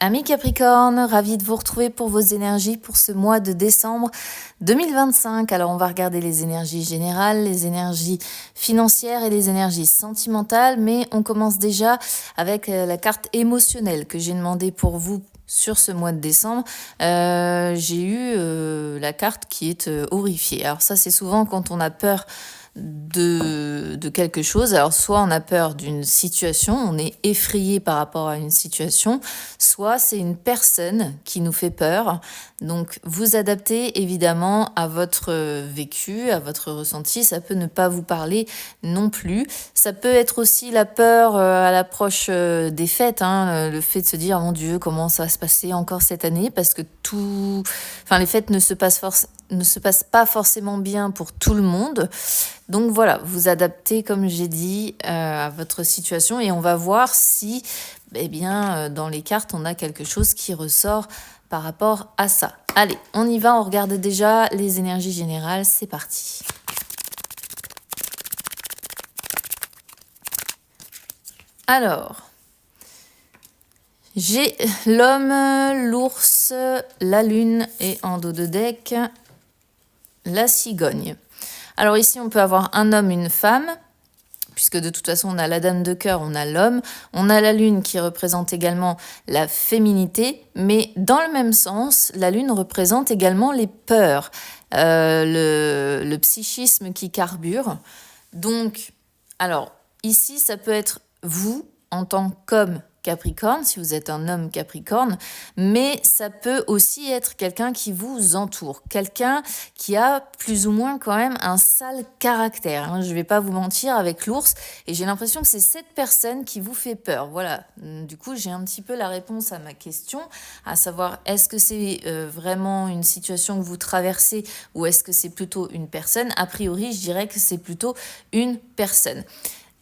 Amis Capricorne, ravi de vous retrouver pour vos énergies pour ce mois de décembre 2025. Alors on va regarder les énergies générales, les énergies financières et les énergies sentimentales, mais on commence déjà avec la carte émotionnelle que j'ai demandé pour vous sur ce mois de décembre. J'ai eu la carte qui est horrifiée. Alors ça c'est souvent quand on a peur de quelque chose. Alors soit on a peur d'une situation, on est effrayé par rapport à une situation, soit c'est une personne qui nous fait peur. Donc vous adaptez évidemment à votre vécu, à votre ressenti. Ça peut ne pas vous parler non plus. Ça peut être aussi la peur à l'approche des fêtes, le fait de se dire mon Dieu, comment ça va se passer encore cette année, parce que les fêtes ne se passent pas forcément bien pour tout le monde. Donc voilà, vous adaptez, comme j'ai dit, à votre situation et on va voir si, dans les cartes, on a quelque chose qui ressort par rapport à ça. Allez, on y va, on regarde déjà les énergies générales, c'est parti. Alors, j'ai l'homme, l'ours, la lune et en dos de deck, la cigogne. Alors ici, on peut avoir un homme, une femme, puisque de toute façon, on a la dame de cœur, on a l'homme, on a la lune qui représente également la féminité, mais dans le même sens, la lune représente également les peurs, le psychisme qui carbure. Donc, alors, ici, ça peut être vous, en tant qu'homme Capricorne, si vous êtes un homme Capricorne, mais ça peut aussi être quelqu'un qui vous entoure, quelqu'un qui a plus ou moins quand même un sale caractère. Je ne vais pas vous mentir avec l'ours, et j'ai l'impression que c'est cette personne qui vous fait peur. Voilà, du coup j'ai un petit peu la réponse à ma question, à savoir est-ce que c'est vraiment une situation que vous traversez ou est-ce que c'est plutôt une personne. A priori, je dirais que c'est plutôt une personne.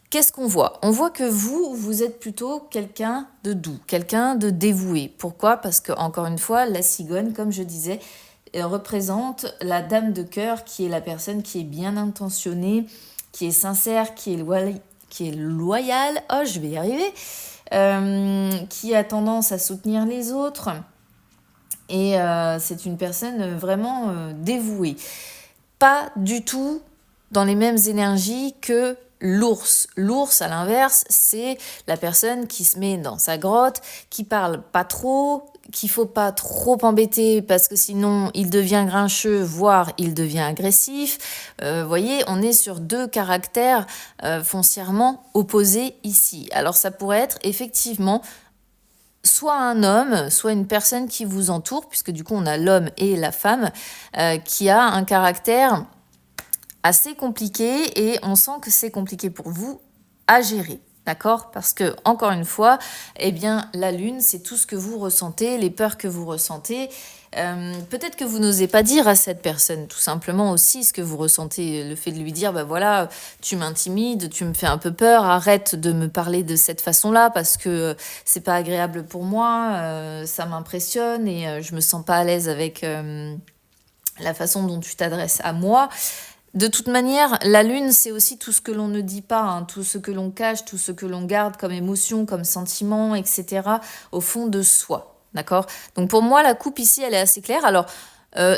Qu'est-ce qu'on voit? On voit que vous êtes plutôt quelqu'un de doux, quelqu'un de dévoué. Pourquoi? Parce que, encore une fois, la cigogne, comme je disais, représente la dame de cœur qui est la personne qui est bien intentionnée, qui est sincère, qui est loyale. Oh, je vais y arriver. Qui a tendance à soutenir les autres. Et c'est une personne vraiment dévouée. Pas du tout dans les mêmes énergies que l'ours. L'ours, à l'inverse, c'est la personne qui se met dans sa grotte, qui parle pas trop, qu'il faut pas trop embêter parce que sinon il devient grincheux, voire il devient agressif. Voyez, on est sur deux caractères foncièrement opposés ici. Alors ça pourrait être effectivement soit un homme, soit une personne qui vous entoure, puisque du coup on a l'homme et la femme, qui a un caractère assez compliqué et on sent que c'est compliqué pour vous à gérer. D'accord? Parce que, encore une fois, la lune, c'est tout ce que vous ressentez, les peurs que vous ressentez. Peut-être que vous n'osez pas dire à cette personne, tout simplement aussi, ce que vous ressentez. Le fait de lui dire, voilà, tu m'intimides, tu me fais un peu peur, arrête de me parler de cette façon-là parce que c'est pas agréable pour moi, ça m'impressionne et je me sens pas à l'aise avec la façon dont tu t'adresses à moi. De toute manière, la lune, c'est aussi tout ce que l'on ne dit pas, tout ce que l'on cache, tout ce que l'on garde comme émotion, comme sentiment, etc. au fond de soi, d'accord? Donc pour moi, la coupe ici, elle est assez claire. Alors,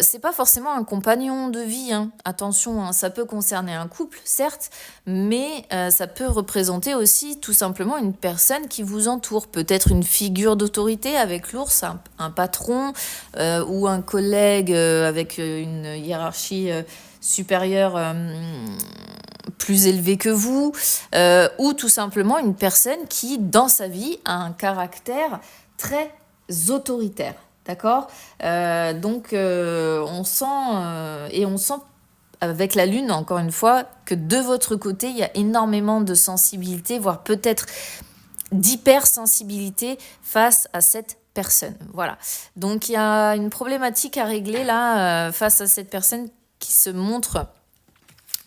c'est pas forcément un compagnon de vie, attention, ça peut concerner un couple, certes, mais ça peut représenter aussi tout simplement une personne qui vous entoure, peut-être une figure d'autorité avec l'ours, un patron ou un collègue avec une hiérarchie supérieure plus élevée que vous, ou tout simplement une personne qui, dans sa vie, a un caractère très autoritaire. D'accord? On sent avec la lune, encore une fois, que de votre côté, il y a énormément de sensibilité, voire peut-être d'hypersensibilité face à cette personne. Voilà. Donc, il y a une problématique à régler là, face à cette personne qui se montre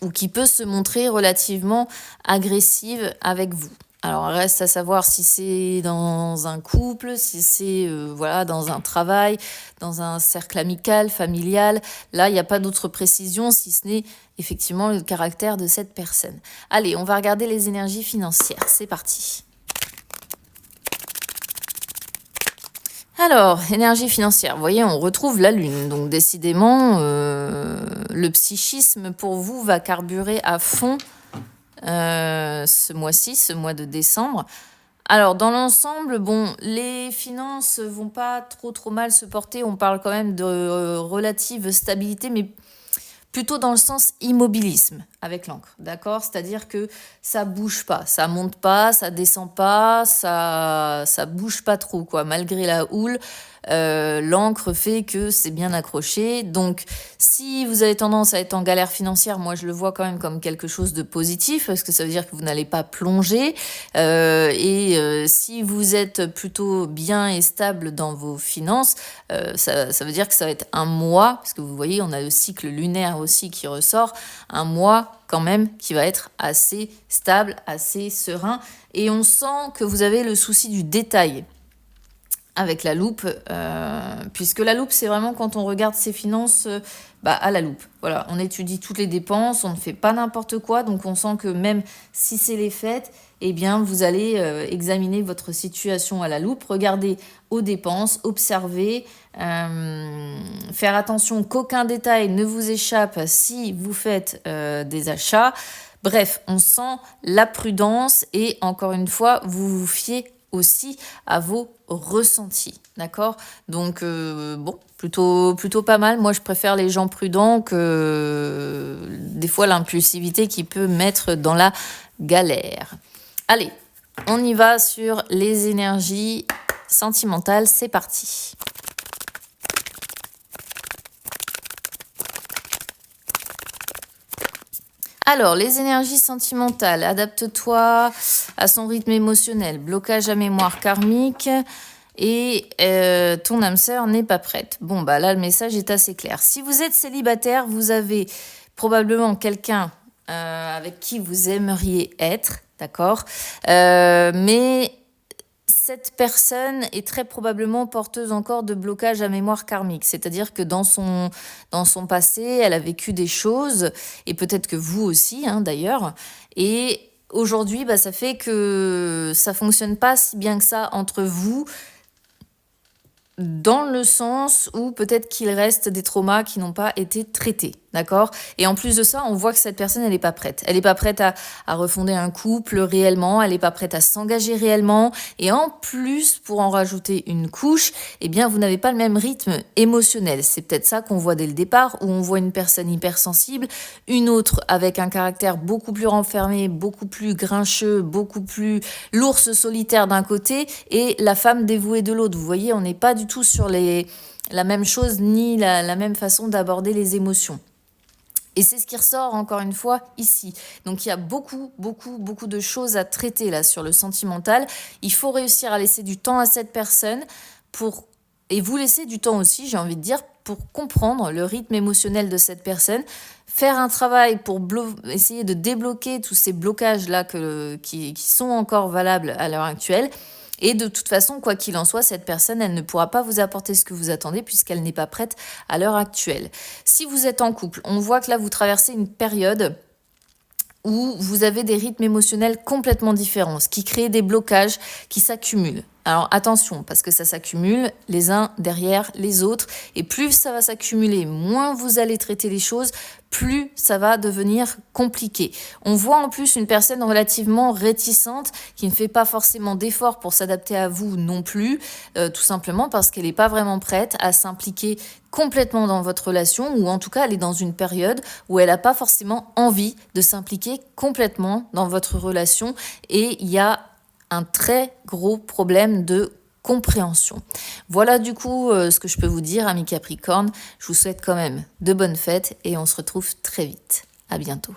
ou qui peut se montrer relativement agressive avec vous. Alors, reste à savoir si c'est dans un couple, si c'est dans un travail, dans un cercle amical, familial. Là, il n'y a pas d'autre précision si ce n'est effectivement le caractère de cette personne. Allez, on va regarder les énergies financières. C'est parti. Alors, énergie financière, vous voyez, on retrouve la Lune. Donc, décidément, le psychisme pour vous va carburer à fond ce mois-ci, ce mois de décembre. Alors, dans l'ensemble, bon, les finances vont pas trop mal se porter. On parle quand même de relative stabilité, mais plutôt dans le sens immobilisme avec l'encre, d'accord? C'est-à-dire que ça bouge pas, ça monte pas, ça descend pas, ça bouge pas trop, quoi. Malgré la houle, l'encre fait que c'est bien accroché. Donc, si vous avez tendance à être en galère financière, moi je le vois quand même comme quelque chose de positif, parce que ça veut dire que vous n'allez pas plonger. Si vous êtes plutôt bien et stable dans vos finances, ça veut dire que ça va être un mois, parce que vous voyez, on a le cycle lunaire aussi qui ressort, un mois quand même qui va être assez stable, assez serein. Et on sent que vous avez le souci du détail avec la loupe, puisque la loupe, c'est vraiment quand on regarde ses finances à la loupe. Voilà, on étudie toutes les dépenses, on ne fait pas n'importe quoi, donc on sent que même si c'est les fêtes, eh bien, vous allez examiner votre situation à la loupe, regarder aux dépenses, observer, faire attention qu'aucun détail ne vous échappe si vous faites des achats. Bref, on sent la prudence et encore une fois, vous vous fiez aussi à vos ressentis, d'accord? Donc, bon, plutôt pas mal. Moi, je préfère les gens prudents que des fois l'impulsivité qui peut mettre dans la galère. Allez, on y va sur les énergies sentimentales. C'est parti. Alors, les énergies sentimentales, adapte-toi à son rythme émotionnel, blocage à mémoire karmique et ton âme sœur n'est pas prête. Bon, bah là, le message est assez clair. Si vous êtes célibataire, vous avez probablement quelqu'un avec qui vous aimeriez être, d'accord? Mais cette personne est très probablement porteuse encore de blocage à mémoire karmique. C'est-à-dire que dans son passé, elle a vécu des choses, et peut-être que vous aussi, hein, d'ailleurs. Et aujourd'hui, ça fait que ça fonctionne pas si bien que ça entre vous, dans le sens où peut-être qu'il reste des traumas qui n'ont pas été traités, d'accord? Et en plus de ça, on voit que cette personne, elle n'est pas prête. Elle n'est pas prête à refonder un couple réellement, elle n'est pas prête à s'engager réellement. Et en plus, pour en rajouter une couche, eh bien, vous n'avez pas le même rythme émotionnel. C'est peut-être ça qu'on voit dès le départ, où on voit une personne hypersensible, une autre avec un caractère beaucoup plus renfermé, beaucoup plus grincheux, beaucoup plus l'ours solitaire d'un côté et la femme dévouée de l'autre. Vous voyez, on n'est pas du tout sur la même chose ni la même façon d'aborder les émotions. Et c'est ce qui ressort encore une fois ici. Donc il y a beaucoup de choses à traiter là sur le sentimental. Il faut réussir à laisser du temps à cette personne et vous laisser du temps aussi, j'ai envie de dire, pour comprendre le rythme émotionnel de cette personne, faire un travail pour essayer de débloquer tous ces blocages là qui sont encore valables à l'heure actuelle. Et de toute façon, quoi qu'il en soit, cette personne, elle ne pourra pas vous apporter ce que vous attendez puisqu'elle n'est pas prête à l'heure actuelle. Si vous êtes en couple, on voit que là, vous traversez une période où vous avez des rythmes émotionnels complètement différents, ce qui crée des blocages qui s'accumulent. Alors attention, parce que ça s'accumule les uns derrière les autres, et plus ça va s'accumuler, moins vous allez traiter les choses, plus ça va devenir compliqué. On voit en plus une personne relativement réticente, qui ne fait pas forcément d'efforts pour s'adapter à vous non plus, tout simplement parce qu'elle n'est pas vraiment prête à s'impliquer complètement dans votre relation, ou en tout cas elle est dans une période où elle n'a pas forcément envie de s'impliquer complètement dans votre relation, et il y a un très gros problème de compréhension. Voilà du coup ce que je peux vous dire, amis Capricorne. Je vous souhaite quand même de bonnes fêtes et on se retrouve très vite. À bientôt.